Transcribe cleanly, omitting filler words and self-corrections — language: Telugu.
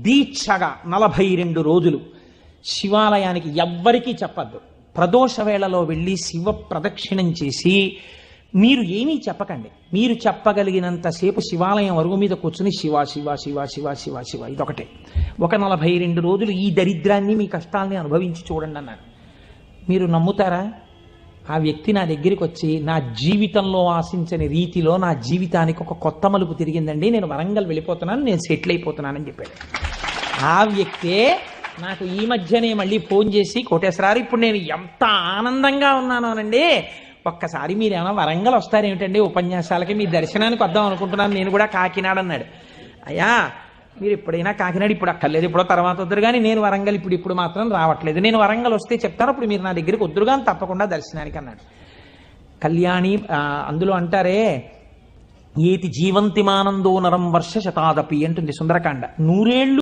దీక్షగా 42 రోజులు శివాలయానికి ఎవ్వరికీ చెప్పద్దు. ప్రదోష వేళలో వెళ్ళి శివ ప్రదక్షిణం చేసి మీరు ఏమీ చెప్పకండి. మీరు చెప్పగలిగినంతసేపు శివాలయం అరుగు మీద కూర్చుని శివ శివ శివ శివ శివ శివ ఇదొకటే. ఒక 42 రోజులు ఈ దరిద్రాన్ని మీ కష్టాల్ని అనుభవించి చూడండి అన్నాడు. మీరు నమ్ముతారా? ఆ వ్యక్తి నా దగ్గరికి వచ్చి నా జీవితంలో ఆశించని రీతిలో నా జీవితానికి ఒక కొత్త మలుపు తిరిగిందండి, నేను వరంగల్ వెళ్ళిపోతున్నాను, నేను సెటిల్ అయిపోతున్నానని చెప్పాడు. ఆ వ్యక్తే నాకు ఈ మధ్యనే మళ్ళీ ఫోన్ చేసి, కోటేశ్వరారు ఇప్పుడు నేను ఎంత ఆనందంగా ఉన్నానోనండి, ఒక్కసారి మీరేమైనా వరంగల్ వస్తారేమిటండి ఉపన్యాసాలకి, మీ దర్శనానికి వద్దాం అనుకుంటున్నాను, నేను కూడా కాకినాడ అన్నాడు. అయ్యా మీరు ఎప్పుడైనా కాకినాడ ఇప్పుడు అక్కర్లేదు, ఇప్పుడు తర్వాత వద్దురు కానీ నేను వరంగల్ ఇప్పుడు మాత్రం రావట్లేదు, నేను వరంగల్ వస్తే చెప్తాను, అప్పుడు మీరు నా దగ్గరికి వద్దురు కానీ తప్పకుండా దర్శనానికి అన్నాడు. కళ్యాణి అందులో అంటారే, ఏతి జీవంతిమానందో నరం వర్ష శతాదపి అంటుంది సుందరకాండ. 100 ఏళ్ళు